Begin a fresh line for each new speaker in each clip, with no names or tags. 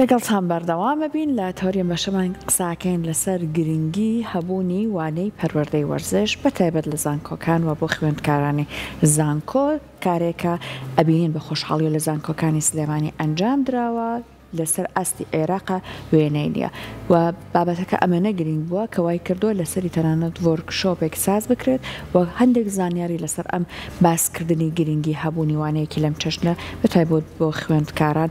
لەگەڵتان بەردەوامە بین لە تۆریە بەشەمان قساکەین لەسەر گرنگی هەبوونی وانەی پەروەردەی وەرزش بە تایبەت لە زانکۆکان و بۆ خوێندکارانی زانکۆ کارێکە ئەبینین بە خۆشحاڵی لە زانکۆکانی سلێمانی ئەنجام دراوە لەسەر ئاستی عێراقا وێنەی نییە و بابەتەکە ئەمەنە گرنگ بووە کە وای کردووە لەسەری تەنانەت وەرکشۆپێک ساز بکرێت و هەندێک زانیاری لەسەر ئەم باسکردنی گرنگی هەبوونی وانەیەکی لەم چەشنە بەتایبەت بۆ خوێندکاران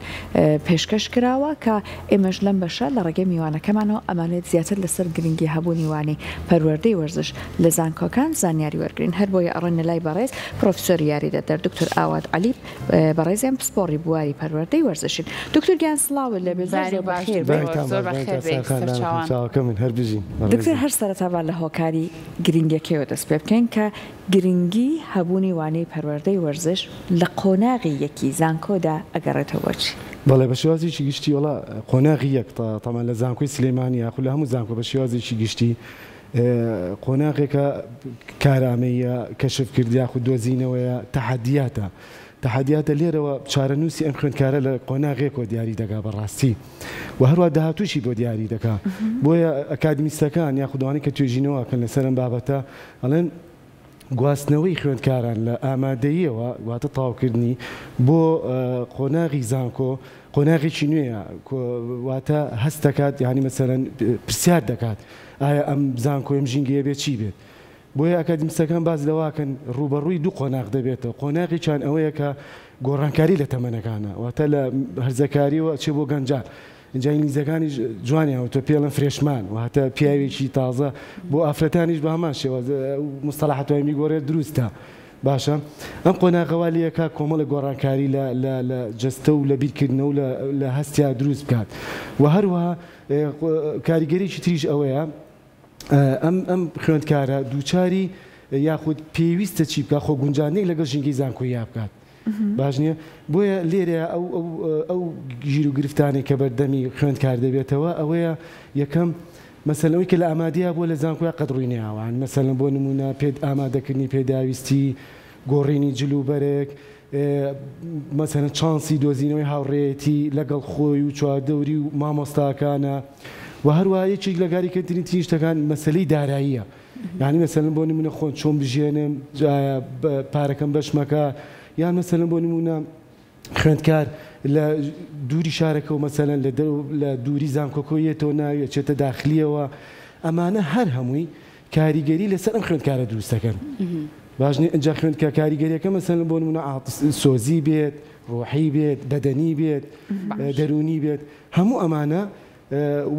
پێشکەش کراوە کە ئێمەش لەم بەشە لە ڕێگەی میوانەکەمانەوە ئەمانێت زیاتر لەسەر گرنگی هەبوونی وانەی پەروەردەی وەرزش لە زانکۆکان زانیاری وەرگرین هەر بۆیە ئەڕێنە لای بەڕێز پرۆفسۆر یاریدەدەر دکتۆر ئاواد عەلی بەڕێزیان پسپۆڕی بواری پەروەردەی وەرزشین دکتۆر گیان سڵاوە لە بێزاری بەخێر
من هەر بژین
دکتۆر هەر سەرەتاوا لە هۆکاری گرنگەکەیەوە دەست پێ بکەین کە گرنگی هەبوونی وانەی پەروەردەی وەرزش لە قۆناغی یەکی زانکۆدا ئەگەڕێتەوە چی؟
بەڵێ بە شێوازێکی گشتی وڵا قۆناغی یەک تەمان لە زانکۆی سلێمانی یاخود لە هەموو زانکۆ بە شێوازێکی گشتی قۆناغێکە کارامەیە کەشفکردی یاخود دۆزینەوەیە تەحەدیاتە تەحەدیاتە لێرەوە چارەنووسی ئەم خوێندکارە لە قۆناغێکەوە دیاری دەکا بەڕاستی و هەروە داهاتووشی بۆ دیاری دەکا بۆیە ئەکادمیستەکان یاخودوانی کە توێژینەوەکەن لەسەر ئەم بابەتە ئەڵێن گواستنەوەی خوێندکاران لە ئامادەییەوە واتە تاوکردنی بۆ قۆناغی زانکۆ قۆناغێکی نوێیە واتە هەست دەکات یعنی مەسەرەن پرسیار دەکات ئایا ئەم زانکۆ ئەم ژینگەیە بێت چی بێت بۆیە ئەکادمیستەکان باز لەواکەن ڕوبەڕووی دوو قۆناغ دەبێتەوە قۆناغی چان ئەوەیە کە گۆڕانکاری لە تەمەنەکانە واتە لە هەرزەکاریەوە چێ بۆ گەنجار اینجا ئینگلیزەکانی جوانیان تۆ پێڵن فرێشمان و هاتە پیاوێکی تازە بۆ ئافرەتانیش بە هەمان شێوە مستەلاحەتەوەی میگۆڕێت دروستە باشە ئەم قۆناغەوالیەکە کۆمەڵە گۆڕانکاری لە جەستە و لە بیرکردنەوە لە هەستیا دروست بکات و هەروەها کاریگەریی تریش ئەوەیە ئەم خوێندکارە دووچاری یاخود پێویستە چی بکات خۆ گونجانەی لەگەڵ ژینگەی زانکۆیی بکات باش نییە بۆیە لێرە ئەو گیر و گرفتانی کە بەردەمی خوێندکار دەبێتەوە ئەوەیە یەکەم مەسەلەوەی کە لە ئامادەیە بۆ لە زانکۆیە قەدڕووی نێوان مەسەلەن بۆ نمونە ئامادەکردنی پێداویستی گۆڕینی جلوبەرێک مەسەلەن چانسی دۆزینەوەی هاوڕێیەتی لەگەڵ خۆی و چواردەوری و مامۆستاکانە و هەروە یەکێک لە گاریکردنی تینشتەکان مەسەلەی داراییە یعنی مەسەلەن بۆ نمونە خۆن چۆن بژێنم پارەکەم بەشمەکە یان مەسەلەن بۆ نمونە خوێندکار لە دووری شارەکەەوە مەسەلەن لە دووری زانکۆکۆیەتەوە ناوێت چێتە داخلیەوە ئەمانە هەر هەمووی کاریگەری لەسەر ئەم خوێندکارە دروستەکەن باشنی ئەنجا خوێندکە کاریگەریەکە مەسەلەن بۆ نمونە سۆزی بێت ڕۆحی بێت بەدەنی بێت دەرونی بێت هەموو ئەمانە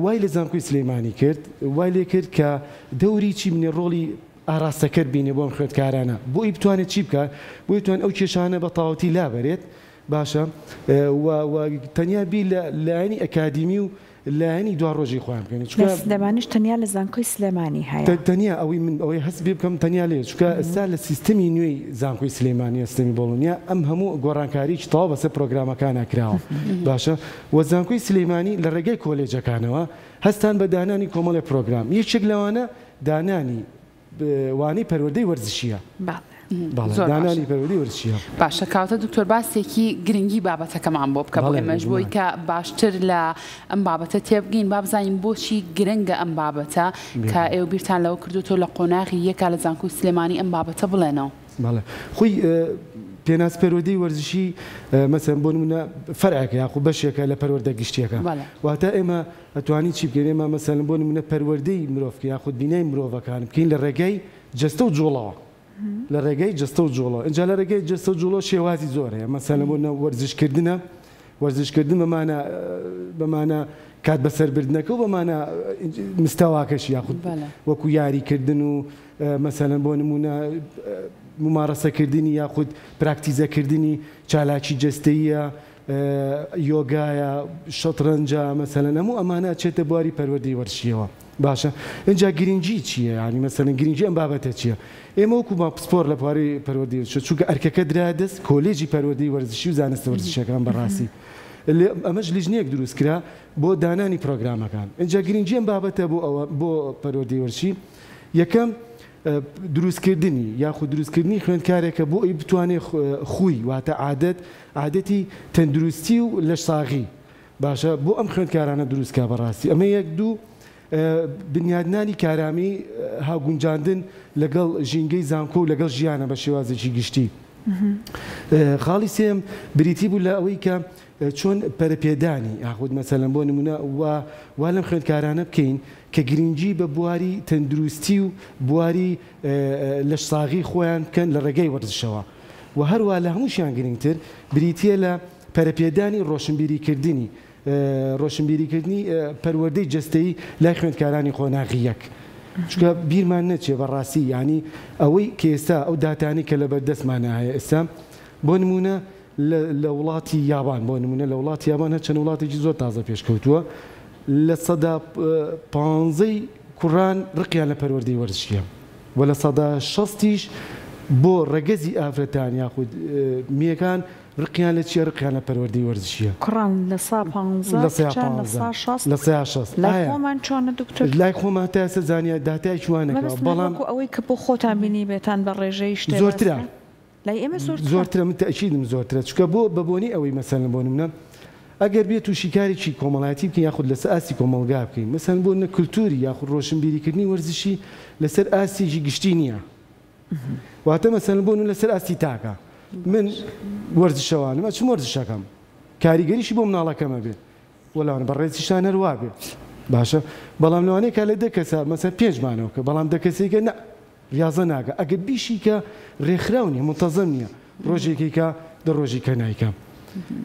وای لە زانکۆی سلێمانی کرد وای لێ کرد کە دەوری چی منێ ڕۆڵی ئاراستەکرد بینێ بۆ ئەم خوێندکارانە بۆی بتوانێت چی بکات بۆی توان ئەو کێشانە بە تاوەتی لابەرێت باشە تەنیا بی لە لایەنی ئەکادیمی و لایەنی دوا ڕۆژی خۆیان بکەن
سلێمانیش تەنیا لە زانکۆی سلێمانی هەیە
تەنیا ئەوەی من ئەوەی هەست بێ بکەم تەنیا لێ چونکە ئێستا لە سیستەمی نوێی زانکۆی سلێمانی سیستەمی بۆڵۆنیا ئەم هەموو گۆڕانکاریی تەواو بەسەر پرۆگرامەکانە کراوە باشە وە زانکۆی سلێمانی لە ڕێگەی کۆلێجەکانەوە هەستان بە دانانی کۆمەڵی پرۆگرام یەکێک لەوانە دانانی وانەی پەروەردەی وەرزشیە دانانی پەروەردەی وەرزشیە
باشە کاواتە دکتۆر باسێکی گرنگی بابەتەکەمان بۆ بکە بۆ ئێمەش بۆی کە باشتر لە ئەم بابەتە تێبگەین با بزانین بۆچی گرنگە ئەم بابەتە کە ئێوە بیرتان لەوە کردوتۆ لە قۆناغی یەکا لە زانکۆی سلێمانی ئەم بابەتە بڵێنەوە
بەڵێ خۆی پێناس پەروەردەی وەرزشی مەسەن بۆ نمونە فەرعێکە یاخو بەشێکە لە پەروەردە گشتیەکە واتە ئێمە ئەتوانی چی بکەین ئێمە مەسەن بۆ نمونە پەروەردەی مرۆڤ یاخود بینای مرۆڤەکان بکەین لە ڕێگەی جەستە و جوڵەوە لە ڕێگەی جەستە و جوڵەوە اینجا لە ڕێگەی جەستە و جوڵۆ شێوازی زۆرەیە مەسەن بۆ وەرزشکردن بەمانە کات بەسەربردنەکە و بەمانە مستەواکەشی یاخود وەکو یاریکردن و مەسەلەن بۆ نمونە ممارەسەکردنی یاخود پراکتیزەکردنی چالاکی جەستەیە یۆگایە شەترەنجە مەسەلەن هەموو ئەمانە چێتە بواری پەروەردەی وەرزشیەوە باشە اینجا گرنگی چییە ینی مەسەلەن گرنگی ئەم بابەتە چییە ئێمە وەکو پسپۆر لە بواری پەروەردەی وەرزشی چونکە ئەرکەکە درا دەست کۆلێجی پەروەردەی وەرزشی و زانستە وەرزشیەکان بەڕاستی ئەمەش لیژنەیەک دروست کرا بۆ دانانی پرۆگرامەکان اینجا گرنگی ئەم بابەتە بۆ پەروەردەی وەرزشی یەکەم دروستکردنی یاخود دروستکردنی خوێندکارێکە بۆ ئەی بتوانێت خوی واتە عادەتی تەندروستی و لە ساغی باشە بۆ ئەم خوێندکارانە دروستکە بەڕاستی ئەمە یەک دوو بنیادنانی کارامی هاوگونجاندن لەگەڵ ژینگەی زانکۆ و لەگەڵ ژیانە بە شێوازێکی گشتی. خاڵی سێم بریتی بوو لە ئەوەی کە چۆن پەرەپێدانی یاخود مەسەلەن بۆ نمونە وا لەم خوێندکارانە بکەین کە گرنگی بە بواری تەندروستی و بواری لە ساغی خۆیان بکەن لە ڕێگەی وەرزشەوە و هەروە لە هەمووشیان گرنگتر بریتە لە پەرەپێدانی ڕۆشنبیریکردنی ڕۆشنبیریکردنی پەروەردەی جەستەیی لای خوێندکارانی خۆناغیەک. چکە بیرمان نەچێ بەڕاستی ینی ئەوەی کە ئێستا ئەو داتانی کە لە بەردەستمانە هەیە ئێستا بۆ نمونە لە وڵاتی یابان بۆ نمونە لە وڵاتی یابان هە چەند وڵاتێکی زۆر تازە پێشکەوتووە لە سەدا 15 کوڕان ڕقیان لە پەروەردەی وەرزشیە و لە سەدا 60 بۆ ڕەگەزی ئافرەتان یاخود میەکان ڕقیان لە چیە ڕقیان لە پەروەردەی وەرزشیە
کوڕان لە 150
لە 160
لای خۆمان چۆنە دکتۆر
لای خۆمان تا ئێستا زانیار داتای چوانەکەەوە بەڵام
ئەوەی کە بۆ خۆتان بینی بێتان بە ڕێژەی شتێ
زۆرترە
لای ئێمە
زۆرترە من تەئکیدم زۆرترە چکە بۆ بەبوونی ئەوەی مەسەلەن بۆ نمونە ئەگەر بێت و شیکارێکی کۆمەڵایەتی بکەین یاخود لەسەر ئاسی کۆمەڵگا بکەین مەسەلەن بۆ نە کولتوری یاخود ڕۆشنبیریکردنی وەرزشی لەسەر ئاسیێکی گشتی نییە واتە مەسەلەن بۆ لەسەر ئاسی تاکە من وەرزشەوانم چم وەرزشەکەم کاریگەریشی بۆ مناڵەکەمە بێت وەلاوانە بەڕێزیشان هەروە بێت باشە بەڵام لەوانەیە کە لە دە کەسە مەسەر 5 مانەوە کە بەڵام دە کەسێکە نە ریاضە ناکە ئەگەر بیشی کە ڕێکخراو نیە منتەزەم نییە ڕۆژێکی کە دە ڕۆژی کە نایکە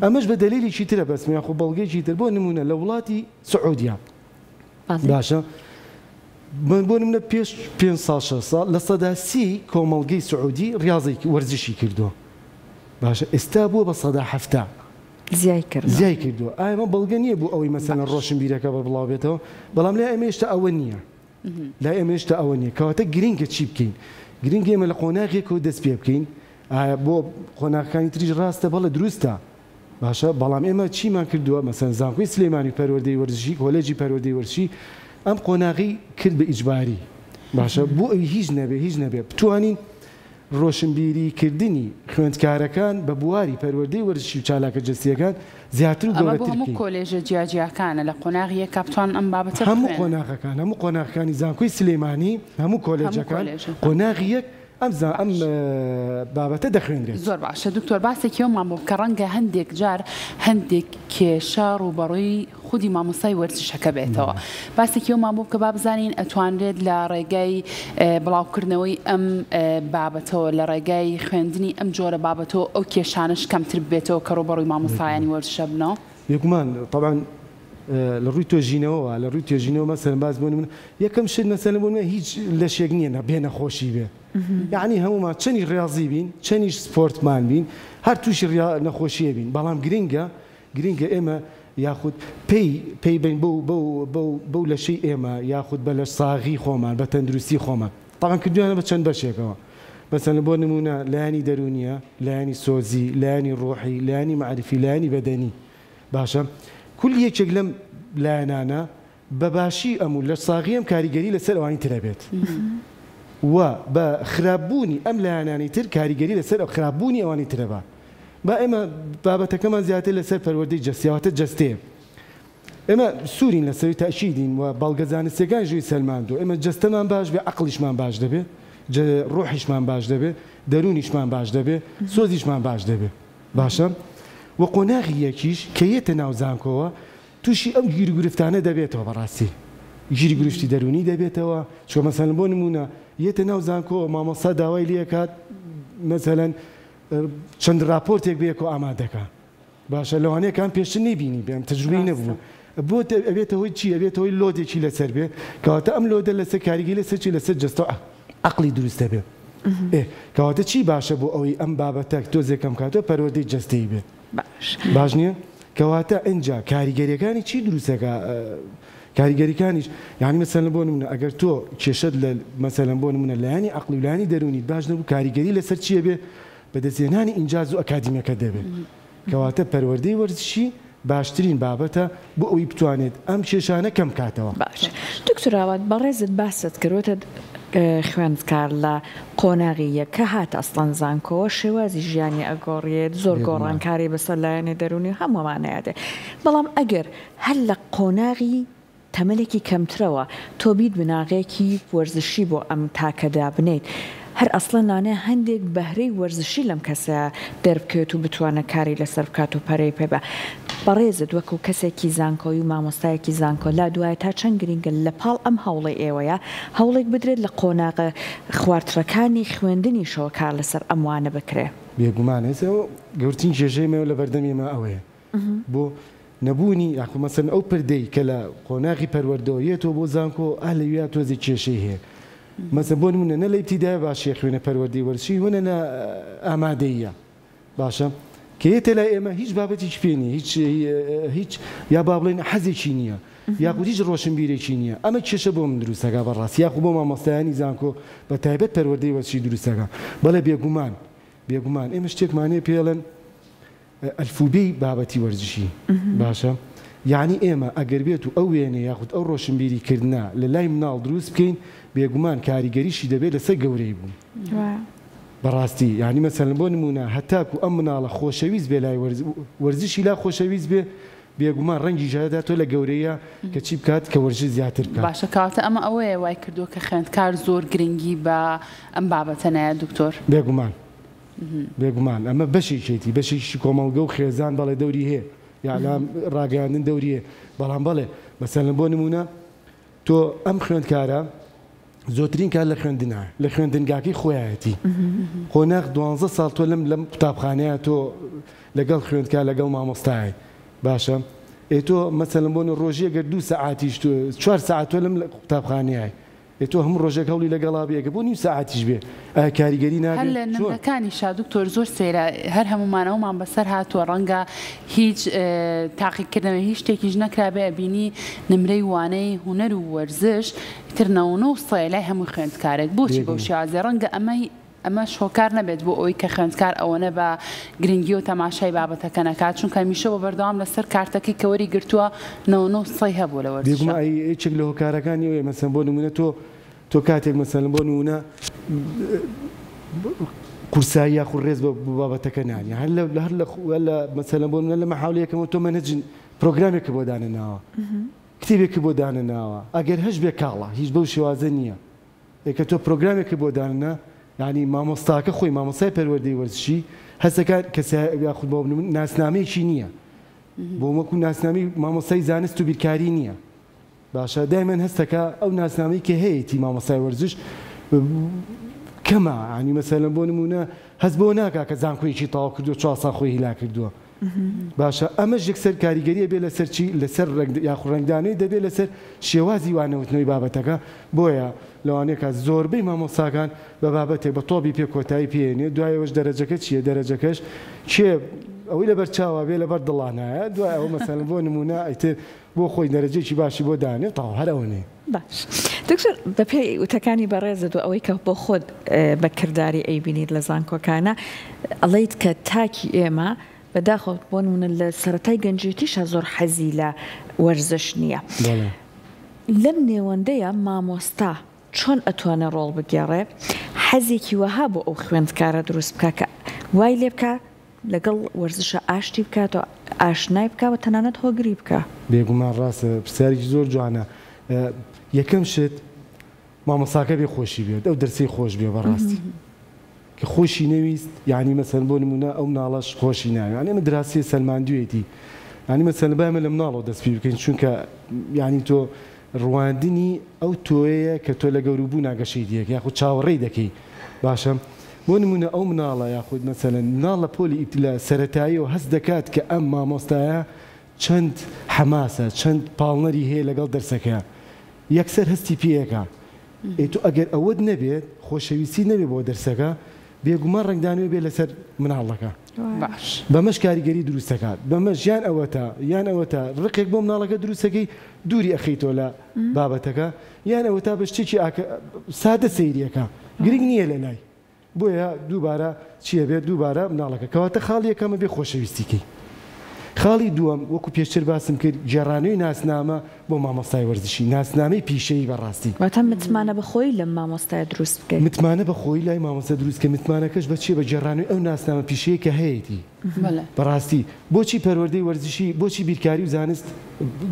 ئەمەش بە دلیلێکی ترە بەسمە یاخۆ بەڵگەیەکی تر بۆ نمونە لە وڵاتی سعودیا باشە بۆ نمونە پێش 5 ساڵ 6 ساڵ لە سەدا 30 کۆمەڵگەی سعودی ریاضێکی وەرزشی کردووە باشە ئێستا بووە بە سەدا 70 زیای کردووە ئایمە بەڵگە نییە بوو ئەوەی مەسەلەن ڕۆشنبیرەکە بەڵاو بێتەوە بەڵام لای ئەمە هێشتا ئەوە نییە لای ئێمە هێشتا ئەوە نییە کەواتە گرنگە چی بکەین گرنگ ئێمە لە قۆناغێکەوە دەست پێ بکەین بۆ قۆناغەکانی تریش ڕاستە بەڵە دروستە باشە بەڵام ئێمە چیمان کردووە مەسەلەن زانکۆی سلێمانی پەروەردەی وەرزشی کۆلێجی پەروەردەی وەرزشی ئەم قۆناغی کرد بە ئیجباری باشە بۆ ئەوی هیچ نەبێ بتوانین ڕۆشنبیریکردنی خوێندکارەکان بە بواری پەروەردەی وەرزشی و چالاکە جەستیەکان زیاتر و گەورەتر بکەین.
هەموو کۆلێژە جیاجیاکانە لە قۆناغیە کاپتوان ئەم بابەتە
هەموو قۆناغەکانی زانکۆی سلێمانی هەموو کۆلێجەکان قۆناغیەک ئەم بابەتە دەخوێنرێت.
زۆر باشە دکتۆر باسێکیەوەمان بۆ کە ڕەنگە هەندێک جار هەندێک کێشە ڕوبەڕووی خودی مامۆستای وەرزشەکە بێتەوە باسێکیەوەمان بۆ کە با بزانین ئەتوانرێت لە ڕێگای بڵاوکردنەوەی ئەم بابەتەوە لە ڕێگای خوێندنی ئەم جۆرە بابەتەوە ئەو کێشانش کەمتر بێتەوە کە ڕوبەڕووی مامۆستایانی وەرزشە بنەوە.
یەکمان طبعاً لە ڕووی تۆژینەوە لە ڕووی توێژینەوە مەسەلەن باز بۆ من یەکەم شت مەسەلەن بۆ هیچ لەشێک نییە بێ نەخۆشی بێ یعنی هەمومان چەنی ڕاضی بین چەنیش سپۆرتمان بین هەر تووشی نەخۆشیە بین بەڵام گرنگە ئێمە یاخود پێی بین بەو لەشەی ئێمە یاخود بە لە ساغی خۆمان بە تەندروستی خۆمان تاقان کردویانە بە چەند بەشێکەوە مەسەلەن بۆ نمونە لایانی دەرونیە لایانی سۆزی لایانی ڕۆحی لایانی معرفی لایانی بەدەنی باشە کول یەکێک لەم لایەنانە بەباشی ئەموو لە ساغی ئەم کاریگەری لەسەر ئەوانی ترە بێت و بە خراپبوونی ئەم لایەنانی تر کاریگەری لەسەر ئەو خراپبوونی ئەوانی ترە بە ئێمە بابەتەکەمان زیاتر لەسەر پەروەردەی جەستیاواتە جەستەیە ئێمە سوورین لەسەری تەشیدین و بەڵگەزانستیەکان ژووی سەلماندوو ئێمە جەستەمان باش بێ عەقڵیشمان باش دەبێ ڕۆحیشمان باش دەبێ دەرونیشمان باش دەبێ سۆزیشمان باش دەبێ باشە و قۆناغی یەکیش کە یێتە ناو زانکۆوە تووشی ئەم گیرگورفتانە دەبێتەوە بەڕاستی گیرگورفتی دەرونی دەبێتەوە چۆ مەسەلەن بۆ نمونە یێتە ناو زانکۆوە مامۆستا داوای لێکات مەسەلەن چەند راپۆرتێک بێکۆ ئامادەکە باشە لەوانەیەکان پێشتر نەبینی بێم تەجروبەی نەبوو بۆ ئەبێتەوەی چی ئەبێتەوەی لۆدێکی لەسەر بێ کەواتە ئەم لۆدە لەسەر کاریگەری لەسەر چی لەسەر جەستە عەقڵی دروستە بێ کەواتە چی باشە بۆ ئەوەی ئەم بابەتە تۆزێکەم کاتەوە پەروەردەی جەستەی بێت باش نییە کەواتە ئەنجا کاریگەریەکانی چی دروستەکە کاریگەریەکانیش یعنی مەسەلەن بۆ نمونە ئەگەر تۆ کێشەت لە مەسەلەن بۆ نمونە لایانی عەقڵی و لایانی دەرونی باش نەبوو کاریگەری لەسەر چیە بێ بەدەستهێنانی ئینجاز و ئەکادیمیەکە دەبێت کەواتە پەروەردەی وەرزشی باشترین بابەتە بۆ ئەوی بتوانێت ئەم کێشانە کەم کاتەوە.
باش دکتۆر ئاوات بەڕێزت باست کردوتە خوێندکار لە قۆناغیە کە هات ئەسڵەن زانکۆ شێوازی ژیانی ئەگۆڕێت زۆر گۆڕانکاری بەسەر لایەنێ دەرونی هەمووانەیادێ بەڵام ئەگەر هەر لە قۆناغی تەمەلێکی کەمترەوە تۆ بیت بناغێکی وەرزشی بۆ ئەم تاکەدا بنیت هەر ئەسڵەن نانێ هەندێک بەهرەی وەرزشی لەم کەسە دەربکەوێت و بتوانە کاری لەسەر بکات و پەرەی پێ بە بەڕێزت وەکو کەسێکی زانکۆی و مامۆستایەکی زانکۆ لا دوایە تا چەند گرنگە لە پاڵ ئەم هەوڵی ئێوەیە هەوڵێک بدرێت لە قۆناغە خواردرەکانی خوێندنیشەوە کار لەسەر ئەموانە بکرێ
بێگومان هێزەوە گەورترین جێژەیمەوە لە بەردەمیمە ئەوەیە بۆ نەبوونی یاخو مەسەن ئەو پردەی کە لە قۆناغی پەروەردەوەیەتەوە بۆ زانکۆ لەویا تۆزی کێشەی هەیە مەسە بۆ نمونە نە لە ئیبتیدای باشیە خوێنە پەروەردەی وەرزشی هونە لە ئامادەییە باشە کە یێتە لای ئێمە هیچ بابەتیش پێ نیە هیچ یا با بڵێن حەزێکی نییە یاخود هیچ ڕۆشنبیرێکی نییە ئەمە کێشە بۆ من دروستەکە بەڕاست یاخو بۆ مامۆستایانی زانکۆ بە تایبەت پەروەردەی وەرزشی دروستەکە بەڵێ بێگومان ئێمە شتێکمانەیە پێڵێن ئەلفوبێی بابەتی وەرزشی باشە یعنی ئێمە ئەگەر بێت و ئەو وێنێ یاخود ئەو ڕۆشنبیریکردنا لە لای مناڵ دروست بکەین بێگومان کاریگەریشی دەبێت لەسەر گەورەی بوون بەڕاستی یعنی مەسەلەن بۆ نمونە هەتاکو ئەم مناڵە خۆشەویست بێ لای وەرزشی لا خۆشەویست بێ بێگومان ڕەنگی ژادات تۆ لە گەورەیە کە چی بکات کە وەرزش زیاتر بکات
باشە کاتە ئەمە ئەوەیە وای کردووە کە خوێندکار زۆر گرنگی بە ئەم بابەتە نایە دکتۆر
بێگومان ئەمە بەشێکێتی بەشێکی کۆمەڵگە و خێزان بەڵێ دەوری هەیە یاعلام ڕاگەاندن دەوریە بەڵام بەڵێ مەسەلەن بۆ نمونە تۆ ئەم خوێندکارە زۆترین کار لە خوێندنە لە خوێندنگاکەی خۆیەتی قۆناغ 12 ساڵ تۆ لەم قوتابخانەیە تۆ لەگەڵ خوێندکار لەگەڵ مامۆستای باشە تۆ مەسەلەن بۆ ڕۆژیە گەر 2 سەعاتیش 4 ساعت تۆ لەم قوتابخانەیە تۆ هەموو ڕۆژێک هەوڵی لەگەڵا بێگە بۆ نیم سەعاتیش بێ کاریگەری نابێت
هەر لە نمرەکانی شادکتۆر زۆر سێرە هەر هەمومانەوەمان بەسەر هاتووە ڕەنگە هیچ تاقیکردنەوە هیچ شتێکیش نەکرابێ بینی نمرەی وانەی هوەر و وەرزش ترنەوە سڵێ لای هەموو خوێندکارێک بۆچی بەو شێوازە ڕەنگە ئەمە شۆکار نەبێت بۆ ئەوی کە خوێندکار ئەوەنە بە گرنگی و تەماشای بابەتەکە نەکات چونکە میشە بە بەردەوام لەسەر کارتەکەی کە وەری گرتووە 99 هەبوو لە وەرزش
یەکێک لە هۆکارەکانی ئەوەیە مەسەلەن بۆ نمونە تۆ کاتێک مەسەلەن بۆ نمونە قورسایی یاخود ڕێز بە بابەتەکە نانی هەر لە مەسەلەن بۆ نمونە لە مەحاولەیەکەمەوە تۆ مەنهجن پرۆگرامێکی بۆ دانەناوە کتێبێکی بۆ دانەناوە ئەگەر هەش بێ کاڵە هیچ بەو شێوازە نییە کە تۆ پرۆگرامێکی بۆ دانەنا یعنی مامۆستاکە خۆی مامۆستای پەروەردەی وەرزشی هەستەکان کەس یاخود بۆ ناسنامەیەکی نییە بۆ وەکو ناسنامی مامۆستای زانست و بیرکاری نییە باشە دایمەن هەستەکە ئەو ناسنامەی کە هەیەی مامۆستای وەرزش کەمە ینی مەسەلەن بۆ نمونە هەست بۆ ناکا کە زانکۆیەکی تاوا کردووە 4 ساڵ خۆی هیلا کردووە باشە ئەمەش یەکسەر کاریگەریە بێ لەسەر چی لەسەر یاخود ڕنگدانەی دەبێت لەسەر شێوازی وانەوتنەوەی بابەتەکە بۆیە لەوانەیە زۆربەی مامۆستاکان بە بابەتێک بە تۆپی پێ کۆتایی پێێنێ دوایەوەش دەرەجەکە چییە دەرەجەکەش چێ ئەوەی لەبەر چاوە بێ لەبەر دڵانایە دوای ئەوە مەسەلەن بۆ نمونە ئەیتر بۆ خۆی دەرەجێکی باشی بۆ دانێت تاو هەرەوەنێ
باش دکتۆر بەپێی وتەکانی بەڕێزت و ئەوەی کە بۆ خۆت بەکردداری ئەیبینیت لە زانکۆکانە ئەڵیت کە تاکی ئێمە بەداخۆ بۆ نمونە لە سەرەتای گەنجێتیشە زۆر حەزی لە وەرزش نییە لەم نێوەندەیە مامۆستا چۆن ئەتوانە ڕۆڵ بگێڕێ حەزێکی وەها بۆ ئەو خوێندکارە دروست بکە کە وای لێ بکە لەگەڵ وەرزشە ئاشتی بکات و ئاشنای بکە و تەنانەت هۆگری بکە
بێگومان ڕاستە پرسیارێکی زۆر جوانە یەکەم شت مامۆستاکە بێ خۆشی بێت ئەو دەرسی خۆش بێ بەڕاستی کە خۆشی نەویست یعنی مەسەلەن بۆ نمونە ئەو مناڵەش خۆشی ناوێت یعنی ئەمە دراسی سەلماندوویەتی یعنی مەسەلەن بایمە لە مناڵەوە دەست پێ بکەین چونکە یعنی تۆ ڕواندنی ئەو تۆیە کە تۆ لە گەوروبوو ناگەشەی دیەک یاخود چاوەڕێی دەکەی باشە بۆ نمونە ئەو مناڵە یاخود مەسەلەن مناڵ لە پۆلی لە سەرەتاییەوە هەست دەکات کە ئەم مامۆستایە چەند حەماسە چەند پاڵنەری هەیە لەگەڵ دەرسەکە یەکسەر هەستی پێیەکە تۆ ئەگەر ئەوەت نەبێت خۆشەویستی نەبێت بۆ دەرسەکە بێگومان ڕنگدانوێ بێ لەسەر مناڵەکە
باش
بەمەش کاریگەری دروستەکات بەمەش یان ئەوەتە ڕقێک بۆ مناڵەکە دروستەکەی دووری ئەخەیتەوە لە بابەتەکە یان ئەوەتا بە شتێکی سادە سەیریەکە گرنگ نییە لە لای بۆیە دووبارە چیە بێت دووبارە مناڵەکە کەواتە خاڵی یەکەمە بێ خۆشەویستیکەی خاڵی دووەم وەکو پێشتر باسم کرد جێڕانەوەی ناسنامە بۆ مامۆستای وەرزشی ناسنامەی پیشەیی بەڕاستی
واتە متمانە بەخۆی لەم مامۆستای دروست بکەیت
متمانە بەخۆی لای مامۆستا دروستکە متمانەکەش بەچێ بە جێڕانەوەی ئەو ناسنامە پیشەیە کە هەیەی بەڕاستی بۆچی پەروەردەی وەرزشی بۆچی بیرکاری و زانست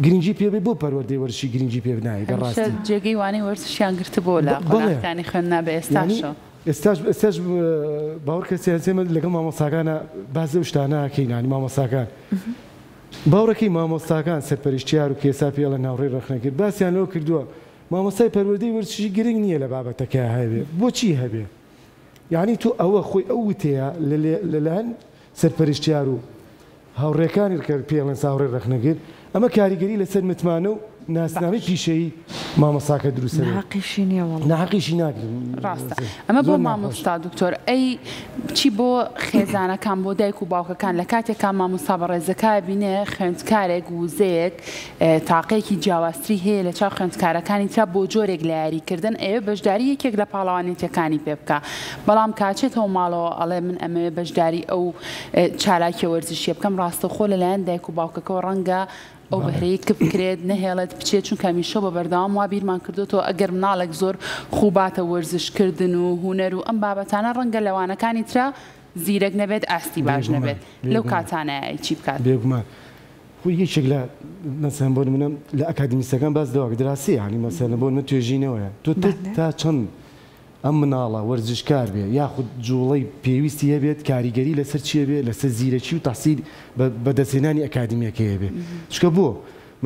گرنگی پێ بێ بۆ پەروەردەی وەرزشی گرنگی پێ بنایە بەڕاستی
جێگەی وانەی وەرزشیان گرتە بۆ لە قۆناغەکانی خوێندنا بە ئێستاشەوە
ئێستاش باوەڕ کەسیانسێمە لەگەڵ مامۆستاکانە باز لەو شتانە ئەکەینانی مامۆستاکان باوڕەکەی مامۆستاکان سەرپەرشتیار و کێسا پێڵە ناوڕێی ڕەخنەکرد باسییان لەوە کردووە مامۆستای پەروەردەی وەرزشی گرنگ نییە لە بابەتەکە هەبێ بۆچی هەبێ یعنی تو ئەوە خۆی ئەو وتەیە لەلایەن سەرپەرشتیار و هاوڕێکانی کە پێڵێن ساوڕێی ڕەخنەگرت ئەمە کاریگەری لەسەر متمانە و ناسنامەی پیشەیی مامۆستاکە دروستە
ناحەقیشی نییە
ناحەقیشی ناکرێت
ڕاستە ئەمە بۆ مامۆستا دکتۆر ئەی چی بۆ خێزانەکان بۆ دایک و باوکەکان لە کاتێکا مامۆستا بەڕێزەکە بینێ خوێندکارێک وزەیەک تاقەیەکی جیاوازتری هەیە لە چاو خوێندکارەکانی ترا بۆ جۆرێک لە یاریکردن ئێوە بەشداری یەکێک لە پاڵەوانێتیەکانی پێ بکە بەڵام کاچێتەوە ماڵەوە ئەڵێ من ئەمەوێ بەشداری ئەو چالاکی وەرزشیە بکەم ڕاستەخۆ لەلایەن دایک و باوکەکەەوە ڕەنگە ئەو بەهرەیە کە بکرێت نەهێڵێت بچێت چونکە هەمیشە بە بەردەوام وا بیرمان کردوتەوە ئەگەر مناڵێک زۆر خوباتە وەرزشکردن و هونەر و ئەم بابەتانە ڕەنگە لەوانەکانی ترا زیرەک نەبێت ئاستی باش نەبێت لەو کاتانەیە چی بکات
بێگومان خۆی یەکێک لە مەسەن بۆ منم لە ئەکادمیستەکان باس دەواک دراسی ینی مەسەن بۆ من توێژینەوەیە تۆ تا چەند ئەم مناڵە وەرزشکار بێ یاخود جوڵەی پێویستی هەبێت کاریگەری لەسەر چیە بێ لەسەر زیرەکی و تەحسیل بەدەستێنانی ئەکادمیەکەیە بێ چکە بۆ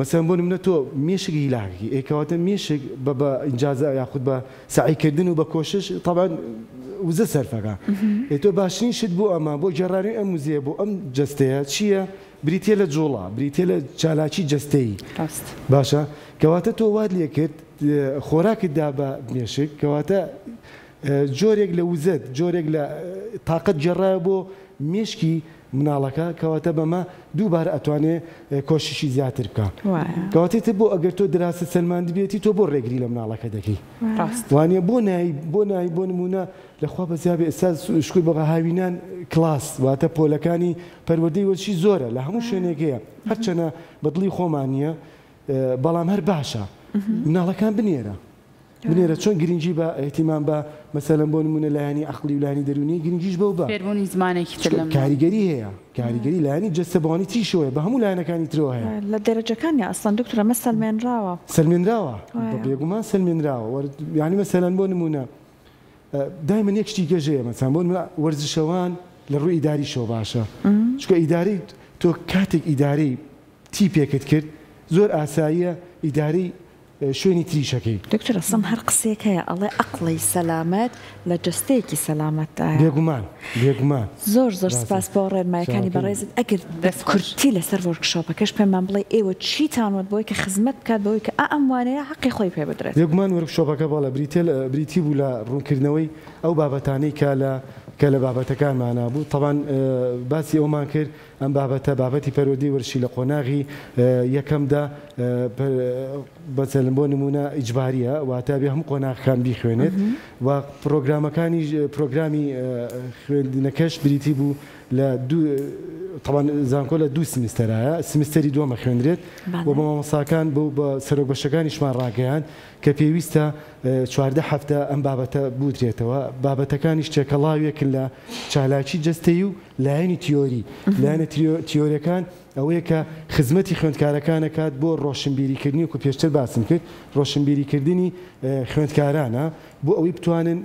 مەسەن بۆ منە تۆ مێشکی هیلاکی ئێکەواتە مێشک بە ئینجازە یاخود بە سعیکردن و بە کۆشش طبعا وزە سەرفەکە تۆ باشترین شت بۆ ئەمە بۆ جێڕانی ئەم وزەیە بۆ ئەم جەستەیە چییە بریتێ لە جوڵە بریتێ لە چالاکی جەستەی باشە کەواتە تۆ واد لێ کرد خۆراکتدا بە مێشک کەواتە جۆرێک لە وزەت جۆرێک لە تااقەت جێڕایە بۆ مێشکی مناڵەکە کەواتە بەمە دووبارە ئەتوانێ کۆششی زیاتر بکە کەواتێتە بۆ ئەگەر تۆ دراستە سەلماند بێتی تۆ بۆ ڕێگری لە مناڵەکە دەکەی وانە بۆ نمونە لەخوا بەزیابێ ئێستا شکوی بەغا هاوینان کلاس واتە پۆلەکانی پەروەردەی وەرزشی زۆرە لە هەموو شوێنێکەیە هەرچەنە بەدڵی خۆمان نییە بەڵام هەر باشە مناڵەکان بنێرە چۆن گرنگی بە احتیمام بە مەسەلەن بۆ نمونە لایانی عەقلی و لایانی دەرونی گرنگیش بەو بە
فێربوونی زمانێکی تر
کاریگەری هەیە کاریگەری لایانی جەستەبوانی تیشەوەی بە هەموو لایەنەکانی ترەوە هەیە
لە دەرەجەکانی ئەسڵان دکتۆر ئەمە
سەلمێنراوە بێگومان سەلمێنراوە یعنی مەسەلەن بۆ نمونە دایمەن یەک شتی گەژەیە مەسەن بۆ وەرزشەوان لە ڕووی ئیداریشەوە باشە چکە ئیداری تۆ کاتێک ئیداری تی پێکت کرد زۆر ئاساییە ئیداری شوێنی تریشەکەی
دکتۆر ئەسڵم هەر قسێک هەیە ئەڵێ عەقڵی سەلامەت لە جەستەیەکی سەلامەتدایە
بێگومان
زۆر سپاس بۆ ڕێنمایەکانی بەڕێزت ئەگەر کورتی لەسەر وەرکشۆپەکەش پێمان بڵێ ئێوە چیتانوت بۆی کە خزمەت بکات بەوەی کە ئەم وانەیە حەقی خۆی پێ بدرێت
بێگومان وەرکشۆپەکە باڵە بریتی بوو لە ڕوونکردنەوەی ئەو بابەتانەی کە لە بابەتەکانمانە بوو طبعاً باسی ئەومان کرد ئەم بابەتی پەروەردەی وەرزشی لە قۆناغی یەکەمدا بەچەلم بۆ نمونە ئیجباریە واتە بێ هەموو قۆناغەکان بیخوێنێت و پرۆگرامی خوێندنەکەش بریتی بوو لە طبعاً زانکۆ لە 2 سمیستەرایە سمیستەری دووەمە خوێندرێت بۆ بە مامۆستاکان بە سەرۆک بەشەکانیشمان ڕاگەیان کە پێویستە 14 هەفتە ئەم بابەتە بوترێتەوە بابەتەکانیش تێکەڵاوێکن لە چالاکی جەستەی و لایەنی تیۆری لایەنە تیۆریەکان ئەوەیە کە خزمەتی خوێندکارەکانەکات بۆ ڕۆشنبیریکردنی و پێشتر باسم کرد ڕۆشنبیریکردنی خوێندکارانە بۆ ئەوەی بتوانن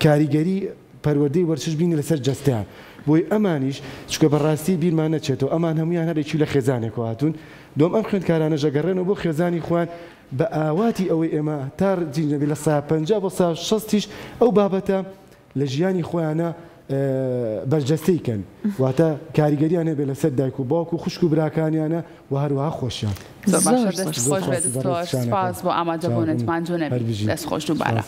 کاریگەری پەروەردەی وەرزش بینی لەسەر جەستیان بۆی ئەمانیش چکە بەڕاستی بیرمان نەچێتەوە ئەمان هەمویان هەرێکی لە خێزانێک هاتوون دۆم ئەم خوێندکارانە ژەگەڕێنەوە بۆ خێزانی خوان بە ئاواتی ئەوەی ئێمە تا جینەبی لە 150 بۆ 160 ئەو بابەتە لە ژیانی خۆیانە بەرجەستەیکەن واتە کاریگەریان هەبێت لەسەر دایک و باوک و خوشک و براکانیانە و هەروەها خۆشیان
خۆش بێت سپاس بۆ ئامادەبوونتمان جۆ نەبێت دەستخۆش دووبارە